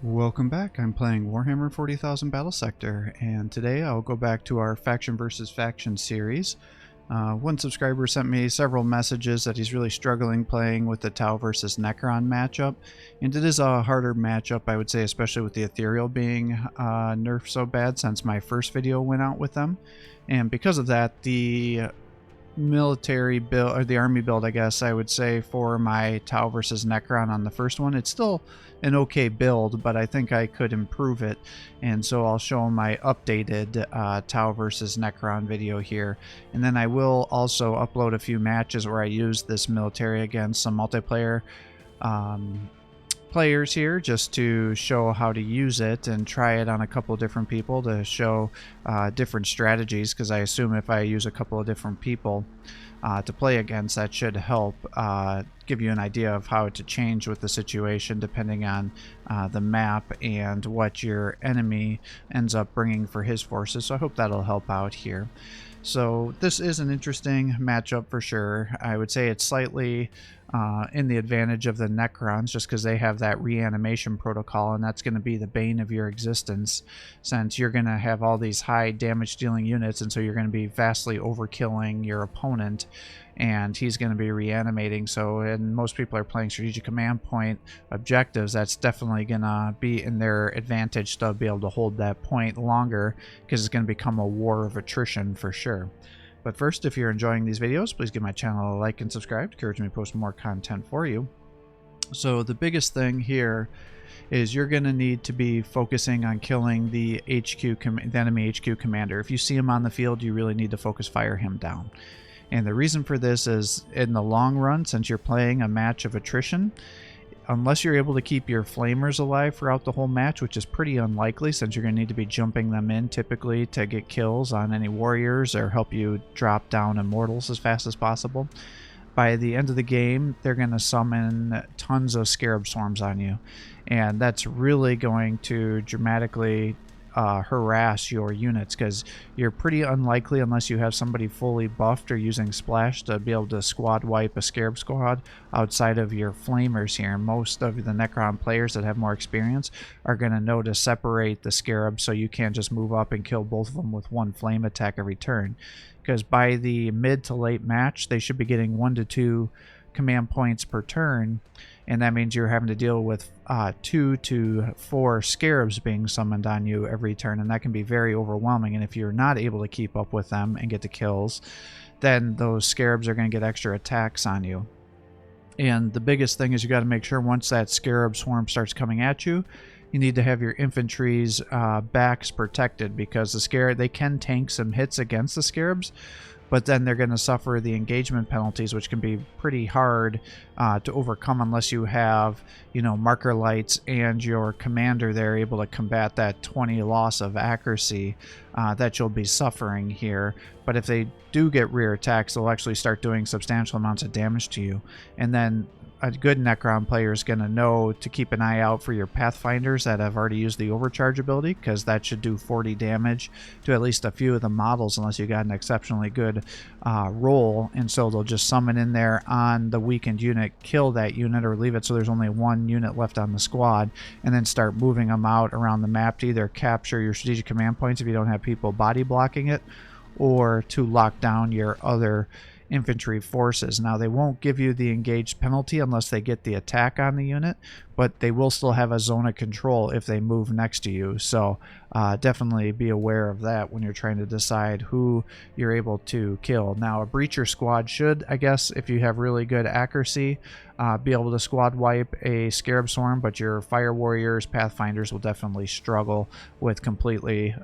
Welcome back. I'm playing Warhammer 40,000 Battlesector, and today I'll go back to our Faction versus Faction series. One subscriber sent me several messages that he's really struggling playing with the Tau versus Necron matchup, and it is a harder matchup, I would say, especially with the Ethereal being nerfed so bad since my first video went out with them. And because of that, the military build, or the army build, I guess I would say, for my Tau versus Necron on the first one, it's still an okay build, but I think I could improve it, and so I'll show my updated Tau versus Necron video here, and then I will also upload a few matches where I use this military against some multiplayer players here, just to show how to use it and try it on a couple of different people to show different strategies, because I assume if I use a couple of different people to play against, that should help give you an idea of how to change with the situation depending on the map and what your enemy ends up bringing for his forces. So I hope that'll help out here. So this is an interesting matchup for sure. I would say it's slightly in the advantage of the Necrons, just because they have that reanimation protocol, and that's going to be the bane of your existence, since you're going to have all these high damage dealing units, and so you're going to be vastly overkilling your opponent, and he's going to be reanimating. So, and most people are playing strategic command point objectives, that's definitely going to be in their advantage to be able to hold that point longer, because it's going to become a war of attrition for sure. But first, if you're enjoying these videos, please give my channel a like and subscribe to encourage me to post more content for you. So the biggest thing here is you're going to need to be focusing on killing the enemy HQ commander. If you see him on the field, you really need to focus fire him down. And the reason for this is, in the long run, since you're playing a match of attrition, unless you're able to keep your flamers alive throughout the whole match, which is pretty unlikely since you're going to need to be jumping them in typically to get kills on any warriors or help you drop down immortals as fast as possible, by the end of the game they're going to summon tons of scarab swarms on you, and that's really going to dramatically harass your units, because you're pretty unlikely, unless you have somebody fully buffed or using splash, to be able to squad wipe a scarab squad outside of your flamers here. Most of the Necron players that have more experience are going to know to separate the scarabs, so you can't just move up and kill both of them with one flame attack every turn, because by the mid to late match they should be getting 1 to 2 command points per turn, and that means you're having to deal with 2 to 4 scarabs being summoned on you every turn, and that can be very overwhelming. And if you're not able to keep up with them and get the kills, then those scarabs are going to get extra attacks on you. And the biggest thing is you got to make sure once that scarab swarm starts coming at you, you need to have your infantry's backs protected, because the scarab, they can tank some hits against the scarabs, but then they're going to suffer the engagement penalties, which can be pretty hard to overcome unless you have, you know, marker lights and your commander there able to combat that 20 loss of accuracy that you'll be suffering here. But if they do get rear attacks, they'll actually start doing substantial amounts of damage to you. And then a good Necron player is going to know to keep an eye out for your Pathfinders that have already used the overcharge ability, because that should do 40 damage to at least a few of the models unless you got an exceptionally good roll, and so they'll just summon in there on the weakened unit, kill that unit, or leave it so there's only one unit left on the squad, and then start moving them out around the map to either capture your strategic command points if you don't have people body blocking it, or to lock down your other infantry forces. Now, they won't give you the engaged penalty unless they get the attack on the unit, but they will still have a zone of control if they move next to you. So definitely be aware of that when you're trying to decide who you're able to kill. Now, a breacher squad should, I guess, if you have really good accuracy, be able to squad wipe a scarab swarm, but your fire warriors, pathfinders will definitely struggle with completely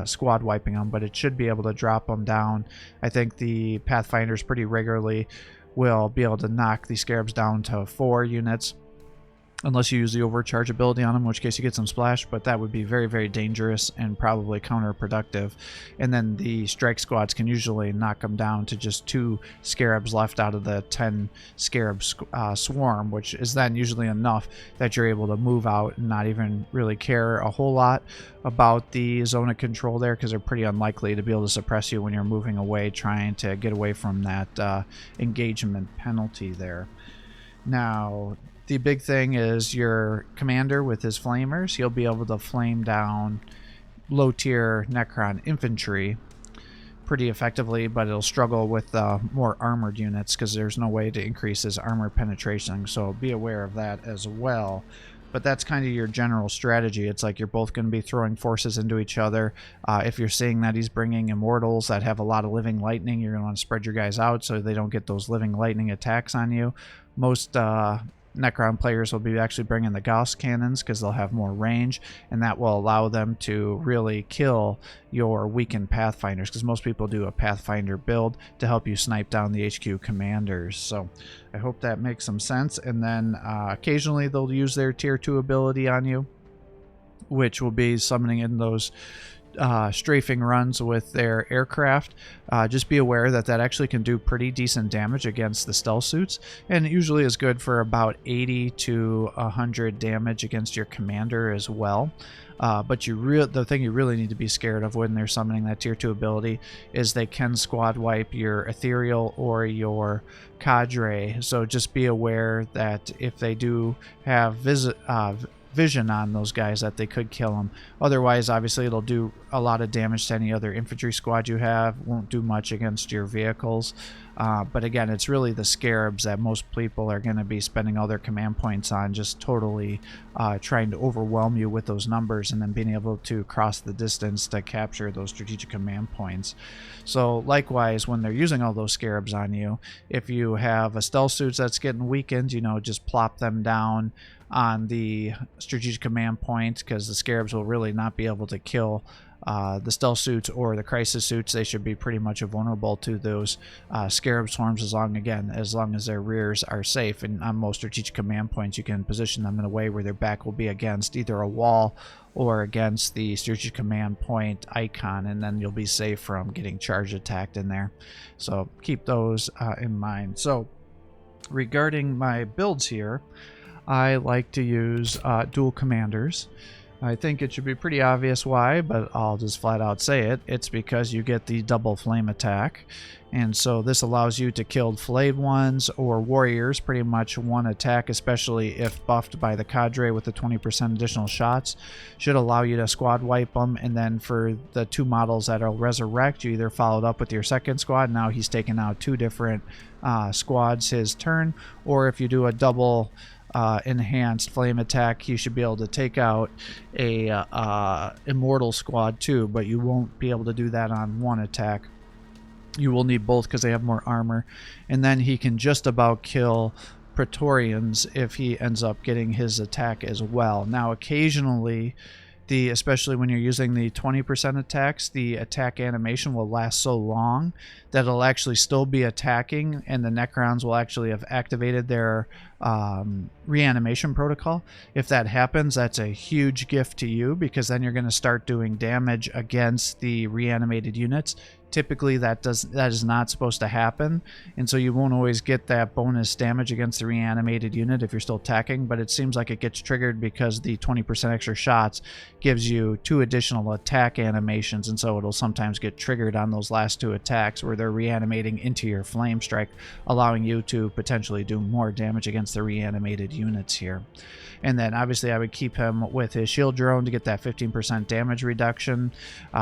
squad wiping them, but it should be able to drop them down. I think the pathfinders pretty regularly will be able to knock the scarabs down to 4 units, unless you use the overcharge ability on them, in which case you get some splash, but that would be very, very dangerous and probably counterproductive. And then the strike squads can usually knock them down to just 2 scarabs left out of the 10 scarab swarm, which is then usually enough that you're able to move out and not even really care a whole lot about the zone of control there, because they're pretty unlikely to be able to suppress you when you're moving away, trying to get away from that engagement penalty there. Now, The big thing is your commander with his flamers. He'll be able to flame down low-tier Necron infantry pretty effectively, but it'll struggle with more armored units because there's no way to increase his armor penetration, so be aware of that as well. But that's kind of your general strategy. It's like you're both going to be throwing forces into each other. If you're seeing that he's bringing immortals that have a lot of living lightning, you're going to want to spread your guys out so they don't get those living lightning attacks on you. Most Necron players will be actually bringing the Gauss cannons because they'll have more range, and that will allow them to really kill your weakened Pathfinders, because most people do a Pathfinder build to help you snipe down the HQ commanders. So I hope that makes some sense. And then occasionally they'll use their tier 2 ability on you, which will be summoning in those strafing runs with their aircraft. Just be aware that that actually can do pretty decent damage against the stealth suits, and it usually is good for about 80 to 100 damage against your commander as well. But the thing you really need to be scared of when they're summoning that tier 2 ability is they can squad wipe your ethereal or your cadre. So just be aware that if they do have vision on those guys, that they could kill them. Otherwise, obviously, it'll do a lot of damage to any other infantry squad you have. Won't do much against your vehicles. But again, it's really the scarabs that most people are going to be spending all their command points on, just totally trying to overwhelm you with those numbers and then being able to cross the distance to capture those strategic command points. So likewise, when they're using all those scarabs on you, if you have a stealth suit that's getting weakened, just plop them down on the strategic command point, because the scarabs will really not be able to kill the stealth suits or the crisis suits. They should be pretty much vulnerable to those scarab swarms as long as their rears are safe. And on most strategic command points, you can position them in a way where their back will be against either a wall or against the strategic command point icon, and then you'll be safe from getting charge attacked in there. So keep those in mind. So regarding my builds here, I like to use dual commanders. I think it should be pretty obvious why, but I'll just flat out say it. It's because you get the double flame attack, and so this allows you to kill flayed ones or warriors pretty much one attack, especially if buffed by the cadre with the 20% additional shots. Should allow you to squad wipe them, and then for the 2 models that'll resurrect, you either followed up with your second squad. Now he's taken out 2 different squads his turn, or if you do a double enhanced flame attack, you should be able to take out a immortal squad too, but you won't be able to do that on one attack. You will need both because they have more armor, and then he can just about kill Praetorians if he ends up getting his attack as well. Now occasionally, especially when you're using the 20% attacks, the attack animation will last so long that it'll actually still be attacking, and the Necrons will actually have activated their reanimation protocol. If that happens, that's a huge gift to you, because then you're going to start doing damage against the reanimated units. Typically that is not supposed to happen, and so you won't always get that bonus damage against the reanimated unit if you're still attacking, but it seems like it gets triggered because the 20% extra shots gives you 2 additional attack animations, and so it'll sometimes get triggered on those last 2 attacks where they're reanimating into your flame strike, allowing you to potentially do more damage against the reanimated units here. And then obviously I would keep him with his shield drone to get that 15% damage reduction.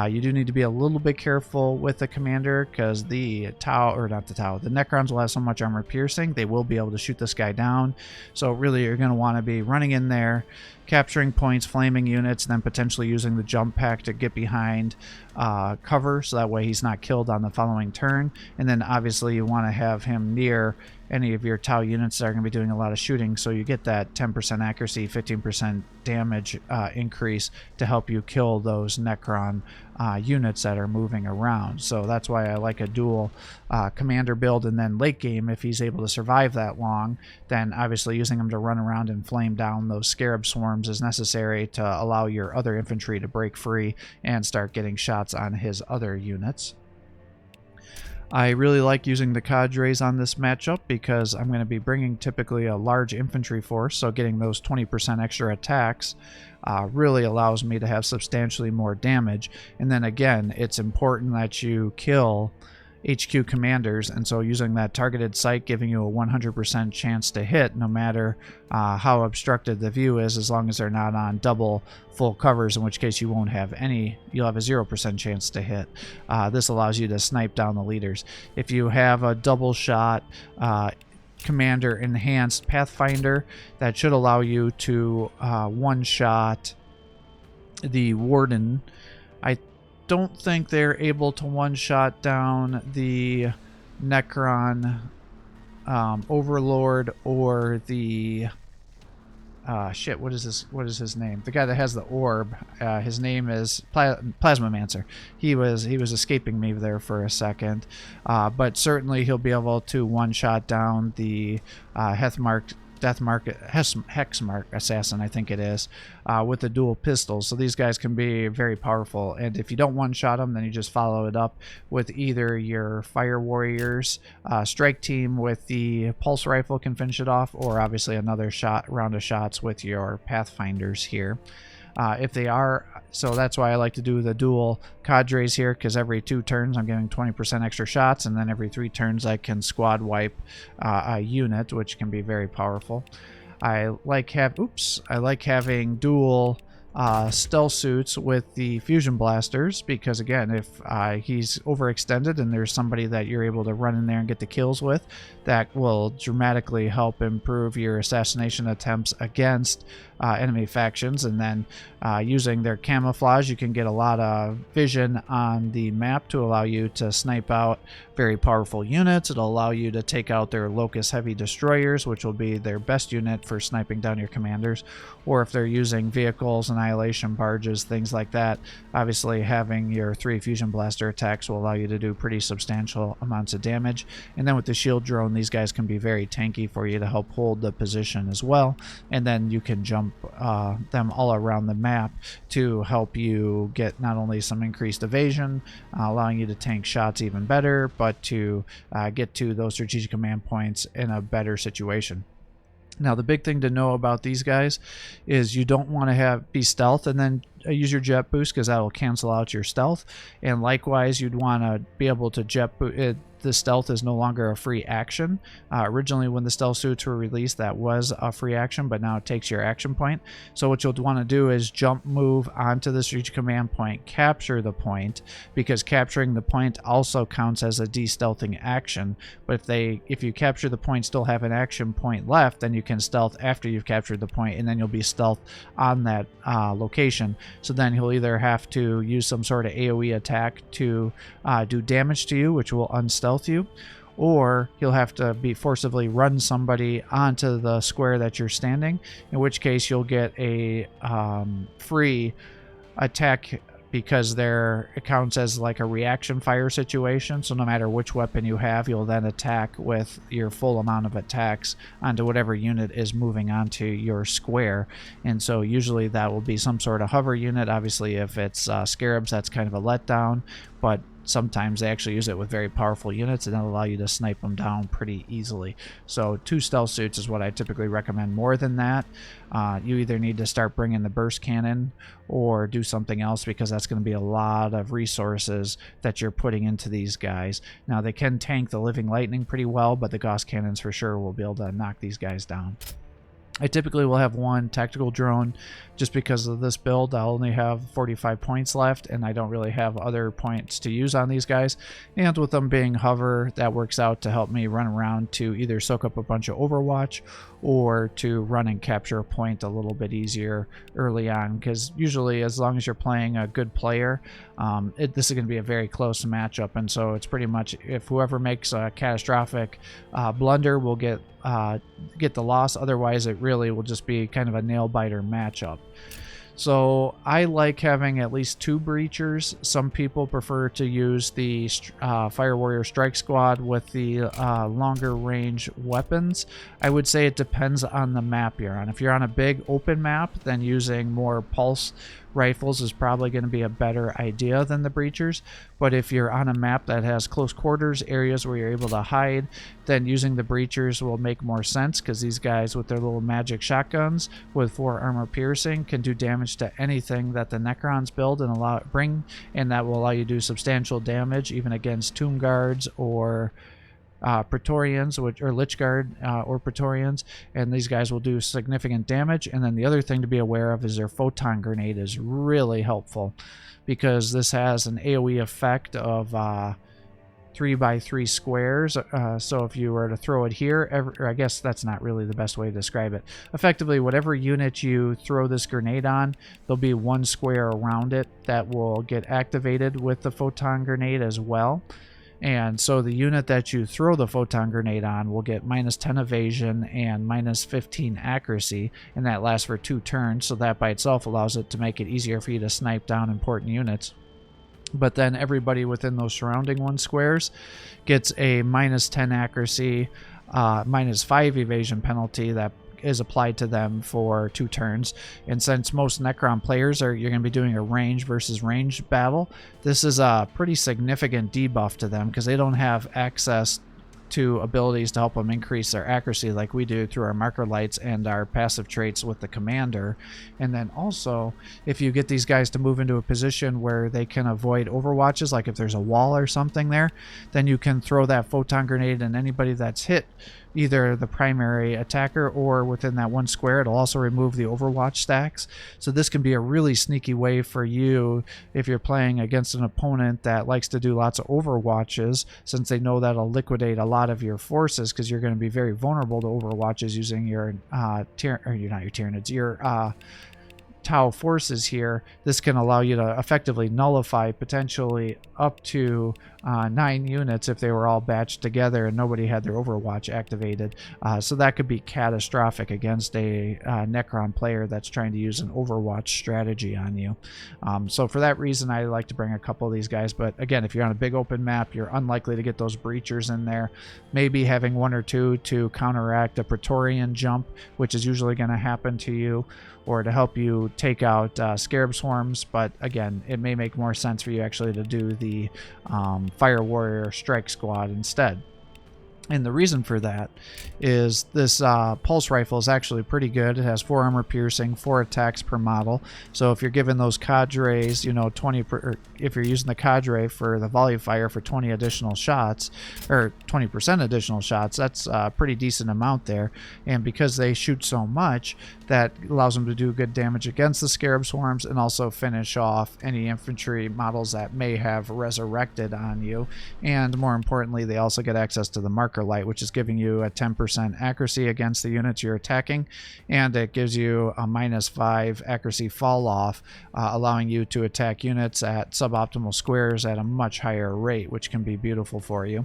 You do need to be a little bit careful with the commander, because the Necrons will have so much armor piercing, they will be able to shoot this guy down. So really you're going to want to be running in there, capturing points, flaming units, and then potentially using the jump pack to get behind cover, so that way he's not killed on the following turn. And then obviously you want to have him near any of your Tau units that are going to be doing a lot of shooting, so you get that 10% accuracy, 15% damage increase to help you kill those Necron units that are moving around. So that's why I like a dual commander build. And then late game, if he's able to survive that long, then obviously using him to run around and flame down those scarab swarms is necessary to allow your other infantry to break free and start getting shots on his other units. I really like using the cadres on this matchup because I'm going to be bringing typically a large infantry force, so getting those 20% extra attacks really allows me to have substantially more damage. And then again, it's important that you kill HQ commanders, and so using that targeted sight giving you a 100% chance to hit no matter how obstructed the view is, as long as they're not on double full covers, in which case you won't have any, you'll have a 0% chance to hit. This allows you to snipe down the leaders. If you have a double shot commander enhanced pathfinder, that should allow you to one-shot the warden. I don't think they're able to one-shot down the Necron overlord or the shit, what is his name? The guy that has the orb. His name is Plasmamancer. He was escaping me there for a second, but certainly he'll be able to one-shot down the Hexmark assassin, I think it is, with the dual pistols. So these guys can be very powerful, and if you don't one-shot them, then you just follow it up with either your Fire Warriors strike team with the pulse rifle can finish it off, or obviously another round of shots with your Pathfinders here. If they are, so that's why I like to do the dual cadres here, because every 2 turns I'm getting 20% extra shots, and then every 3 turns I can squad wipe a unit, which can be very powerful. I like having dual stealth suits with the fusion blasters, because again, if he's overextended and there's somebody that you're able to run in there and get the kills with, that will dramatically help improve your assassination attempts against enemy factions. And then using their camouflage, you can get a lot of vision on the map to allow you to snipe out very powerful units. It'll allow you to take out their Locust Heavy Destroyers, which will be their best unit for sniping down your commanders, or if they're using vehicles, annihilation barges, things like that. Obviously having your 3 fusion blaster attacks will allow you to do pretty substantial amounts of damage. And then with the shield drone, these guys can be very tanky for you to help hold the position as well, and then you can jump them all around the map to help you get not only some increased evasion, allowing you to tank shots even better, but to get to those strategic command points in a better situation. Now, the big thing to know about these guys is you don't want to be stealth and then use your jet boost, because that will cancel out your stealth. And likewise, you'd want to be able to jet boost. The stealth is no longer a free action. Originally, when the stealth suits were released, that was a free action, but now it takes your action point. So what you'll want to do is jump move onto the strategic command point, capture the point, because capturing the point also counts as a de-stealthing action. But if you capture the point, still have an action point left, then you can stealth after you've captured the point, and then you'll be stealth on that location. So then he'll either have to use some sort of AoE attack to do damage to you, which will unstealth you, or he'll have to forcibly run somebody onto the square that you're standing, in which case you'll get a free attack, because it counts as like a reaction fire situation. So no matter which weapon you have, you'll then attack with your full amount of attacks onto whatever unit is moving onto your square. And so usually that will be some sort of hover unit. Obviously, if it's scarabs, that's kind of a letdown, but sometimes they actually use it with very powerful units, and that'll allow you to snipe them down pretty easily. So 2 stealth suits is what I typically recommend. More than that, you either need to start bringing the burst cannon or do something else, because that's going to be a lot of resources that you're putting into these guys. Now, they can tank the living lightning pretty well, but the Gauss cannons for sure will be able to knock these guys down. I typically will have 1 tactical drone. Just because of this build, I'll only have 45 points left, and I don't really have other points to use on these guys. And with them being hover, that works out to help me run around to either soak up a bunch of Overwatch or to run and capture a point a little bit easier early on, because usually as long as you're playing a good player, this is going to be a very close matchup, and so it's pretty much if whoever makes a catastrophic blunder will get the loss. Otherwise, it really will just be kind of a nail-biter matchup. So I like having at least 2 breachers. Some people prefer to use the Fire Warrior Strike Squad with the longer range weapons. I would say it depends on the map you're on. If you're on a big open map, then using more pulse rifles is probably going to be a better idea than the breachers. But if you're on a map that has close quarters, areas where you're able to hide, then using the breachers will make more sense, because these guys with their little magic shotguns with 4 armor piercing can do damage to anything that the Necrons build and and that will allow you to do substantial damage even against Tomb Guards or Praetorians, or Lich Guard or Praetorians, and these guys will do significant damage. And then the other thing to be aware of is their photon grenade is really helpful, because this has an AoE effect of 3x3 squares. So if you were to throw it here, or I guess that's not really the best way to describe it. Effectively, whatever unit you throw this grenade on, there'll be 1 square around it that will get activated with the photon grenade as well. And so the unit that you throw the photon grenade on will get -10 evasion and -15 accuracy, and that lasts for 2 turns. So that by itself allows it to make it easier for you to snipe down important units. But then everybody within those surrounding 1 squares gets a -10 accuracy, -5 evasion penalty that is applied to them for 2 turns. And since most Necron players you're going to be doing a range versus range battle, this is a pretty significant debuff to them, because they don't have access to abilities to help them increase their accuracy like we do through our marker lights and our passive traits with the commander. And then also, if you get these guys to move into a position where they can avoid overwatches, like if there's a wall or something there, then you can throw that photon grenade, and anybody that's hit, either the primary attacker or within that 1 square, it'll also remove the overwatch stacks. So this can be a really sneaky way for you if you're playing against an opponent that likes to do lots of overwatches, since they know that'll liquidate a lot of your forces, because you're going to be very vulnerable to overwatches using your Tau forces here. This can allow you to effectively nullify potentially up to 9 units if they were all batched together and nobody had their Overwatch activated. So that could be catastrophic against a Necron player that's trying to use an Overwatch strategy on you. So for that reason, I like to bring a couple of these guys. But again, if you're on a big open map, you're unlikely to get those breachers in there. Maybe having 1 or 2 to counteract a Praetorian jump, which is usually going to happen to you, or to help you take out Scarab Swarms. But again, it may make more sense for you actually to do the Fire Warrior Strike Squad instead. And the reason for that is this pulse rifle is actually pretty good. It has 4 armor piercing, 4 attacks per model. So if you're giving those cadres, 20 or if you're using the cadre for the volley fire for 20 additional shots, or 20% additional shots, that's a pretty decent amount there. And because they shoot so much, that allows them to do good damage against the Scarab Swarms, and also finish off any infantry models that may have resurrected on you. And more importantly, they also get access to the marker light, which is giving you a 10% accuracy against the units you're attacking, and it gives you a -5 accuracy fall off, allowing you to attack units at suboptimal squares at a much higher rate, which can be beautiful for you.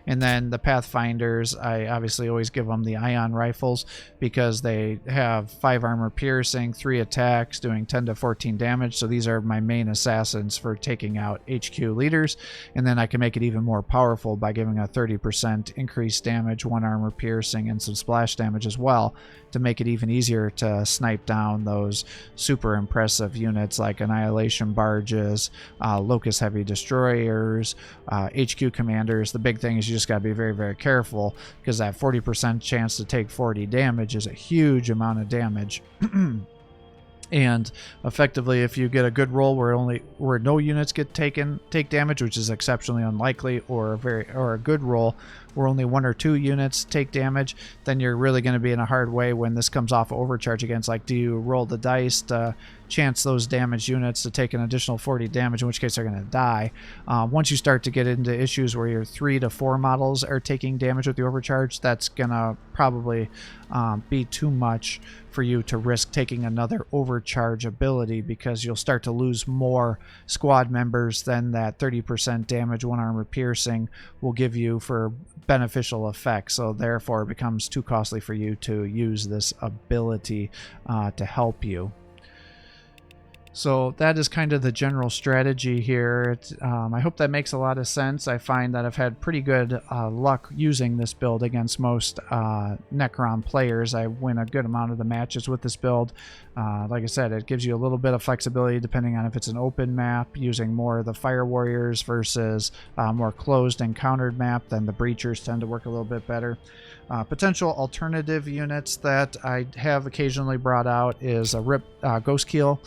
And then the Pathfinders, I obviously always give them the ion rifles, because they have 5 armor piercing, 3 attacks, doing 10 to 14 damage. So these are my main assassins for taking out HQ leaders. And then I can make it even more powerful by giving a 30% increased damage, 1 armor piercing, and some splash damage as well, to make it even easier to snipe down those super impressive units like Annihilation Barges, Locust Heavy Destroyers, HQ Commanders. The big thing is you just got to be very, very careful, because that 40% chance to take 40 damage is a huge amount of damage. And effectively, if you get a good roll where no units take damage, which is exceptionally unlikely, or a good roll where only 1 or 2 units take damage, then you're really going to be in a hard way when this comes off overcharge against. Like, do you roll the dice to chance those damaged units to take an additional 40 damage, in which case they're going to die? Once you start to get into issues where your 3 to 4 models are taking damage with the overcharge, that's going to probably be too much for you to risk taking another overcharge ability, because you'll start to lose more squad members than that 30% damage 1 armor piercing will give you for beneficial effect. So therefore it becomes too costly for you to use this ability to help you. So that is kind of the general strategy here. I hope that makes a lot of sense. I find that I've had pretty good luck using this build against most Necron players. I win a good amount of the matches with this build. Like I said, it gives you a little bit of flexibility depending on if it's an open map, using more of the Fire Warriors versus more closed and countered map. Then the Breachers tend to work a little bit better. Potential alternative units that I have occasionally brought out is a Ghost Keel.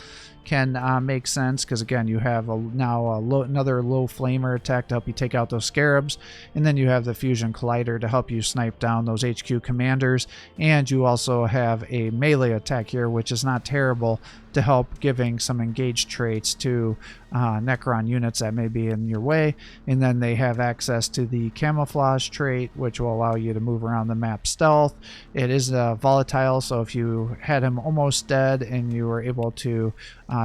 Can make sense because, again, you have another low flamer attack to help you take out those scarabs, and then you have the fusion collider to help you snipe down those HQ commanders, and you also have a melee attack here, which is not terrible, to help giving some engaged traits to Necron units that may be in your way. And then they have access to the camouflage trait, which will allow you to move around the map stealth. It is volatile, so if you had him almost dead and you were able to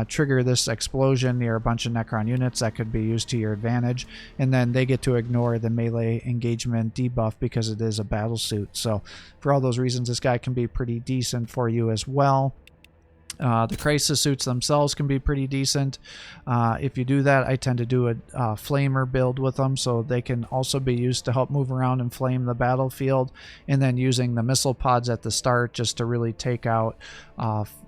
trigger this explosion near a bunch of Necron units, that could be used to your advantage. And then they get to ignore the melee engagement debuff because it is a battle suit. So for all those reasons, this guy can be pretty decent for you as well. The crisis suits themselves can be pretty decent. If you do that, I tend to do a flamer build with them, so they can also be used to help move around and flame the battlefield, and then using the missile pods at the start just to really take out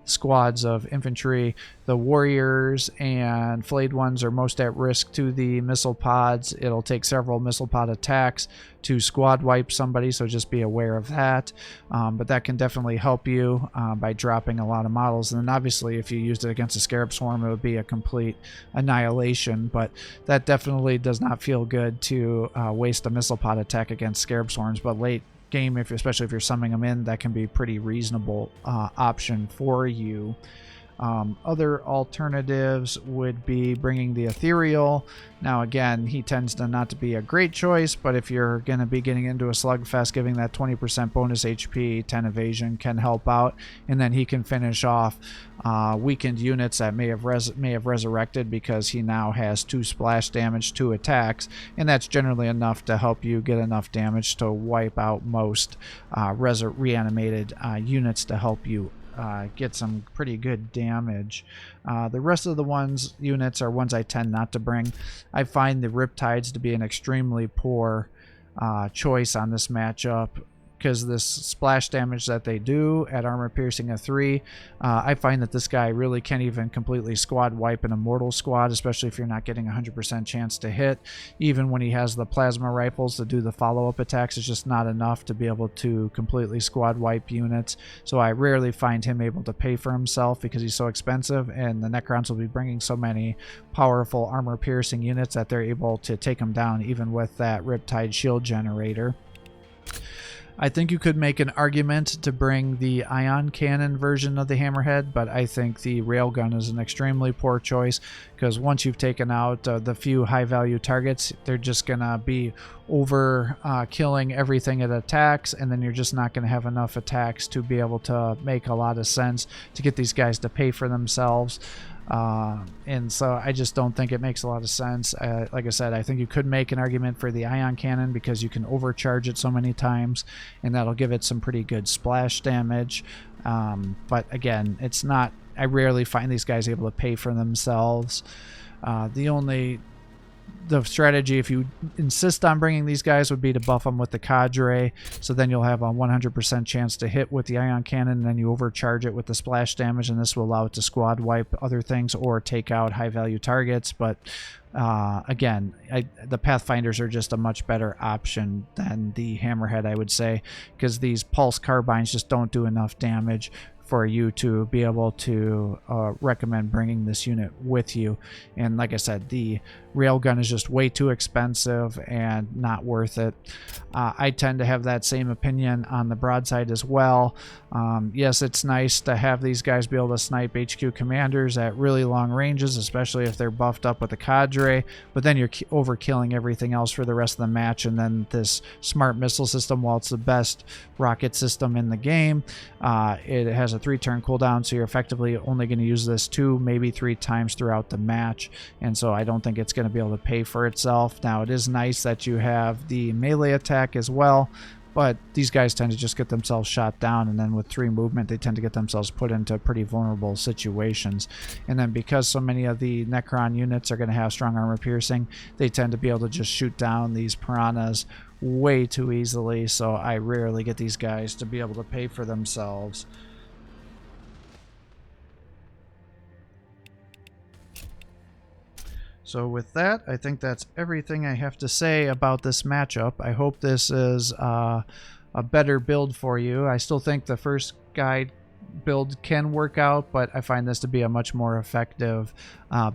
squads of infantry. The warriors and flayed ones are most at risk to the missile pods. It'll take several missile pod attacks to squad wipe somebody, so just be aware of that. But that can definitely help you by dropping a lot of models. And then obviously if you used it against a scarab swarm, it would be a complete annihilation, but that definitely does not feel good to waste a missile pod attack against scarab swarms. But late game, especially if you're summoning them in, that can be a pretty reasonable option for you. Other alternatives would be bringing the Ethereal. Now again, he tends to not to be a great choice, but if you're going to be getting into a slugfest, giving that 20% bonus HP, 10 evasion can help out, and then he can finish off weakened units that may have resurrected because he now has 2 splash damage, 2 attacks, and that's generally enough to help you get enough damage to wipe out most reanimated units to help you get some pretty good damage. The rest of the units are ones I tend not to bring. I find the Riptides to be an extremely poor choice on this matchup because this splash damage that they do at armor piercing of 3, I find that this guy really can't even completely squad wipe an immortal squad, especially if you're not getting 100% chance to hit. Even when he has the plasma rifles to do the follow-up attacks, it's just not enough to be able to completely squad wipe units. So I rarely find him able to pay for himself because he's so expensive, and the Necrons will be bringing so many powerful armor piercing units that they're able to take him down even with that Riptide shield generator. I think you could make an argument to bring the ion cannon version of the Hammerhead, but I think the railgun is an extremely poor choice because once you've taken out the few high-value targets, they're just going to be over killing everything it attacks, and then you're just not going to have enough attacks to be able to make a lot of sense to get these guys to pay for themselves. And so I just don't think it makes a lot of sense. Like I said, I think you could make an argument for the ion cannon because you can overcharge it so many times and that'll give it some pretty good splash damage. But again, it's not, I rarely find these guys able to pay for themselves. The strategy, if you insist on bringing these guys, would be to buff them with the cadre, so then you'll have a 100% chance to hit with the ion cannon, and then you overcharge it with the splash damage, and this will allow it to squad wipe other things or take out high value targets. But again, the Pathfinders are just a much better option than the Hammerhead, I would say, because these pulse carbines just don't do enough damage for you to be able to recommend bringing this unit with you. And like I said, the railgun is just way too expensive and not worth it. I tend to have that same opinion on the broadside as well. Yes, it's nice to have these guys be able to snipe HQ commanders at really long ranges, especially if they're buffed up with a cadre, but then you're overkilling everything else for the rest of the match. And then this smart missile system, while it's the best rocket system in the game, it has a 3-turn cooldown, so you're effectively only going to use this 2, maybe 3 times throughout the match, and so I don't think it's going to be able to pay for itself. Now, it is nice that you have the melee attack as well, but these guys tend to just get themselves shot down, and then with 3 movement they tend to get themselves put into pretty vulnerable situations. And then because so many of the Necron units are going to have strong armor piercing, they tend to be able to just shoot down these piranhas way too easily, so I rarely get these guys to be able to pay for themselves. So with that, I think that's everything I have to say about this matchup. I hope this is a better build for you. I still think the first guide build can work out, but I find this to be a much more effective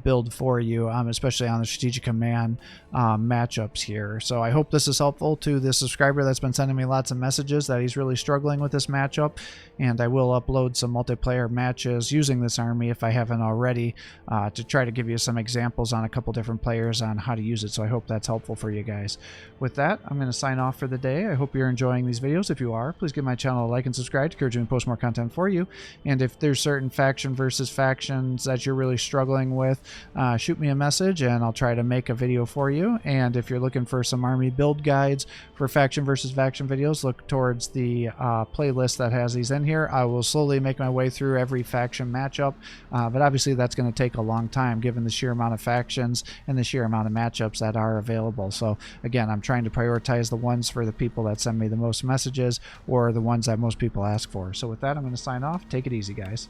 build for you, especially on the strategic command matchups here. So I hope this is helpful to the subscriber that's been sending me lots of messages that he's really struggling with this matchup, and I will upload some multiplayer matches using this army if I haven't already, to try to give you some examples on a couple different players on how to use it. So I hope that's helpful for you guys. With that, I'm going to sign off for the day. I hope you're enjoying these videos. If you are, please give my channel a like and subscribe to encourage me to post more content for you. And if there's certain faction versus factions that you're really struggling with, shoot me a message and I'll try to make a video for you. And if you're looking for some army build guides for faction versus faction videos, look towards the playlist that has these in here. I will slowly make my way through every faction matchup, but obviously that's going to take a long time given the sheer amount of factions and the sheer amount of matchups that are available. So again, I'm trying to prioritize the ones for the people that send me the most messages or the ones that most people ask for. So with that, I'm going to sign off. Take it easy, guys.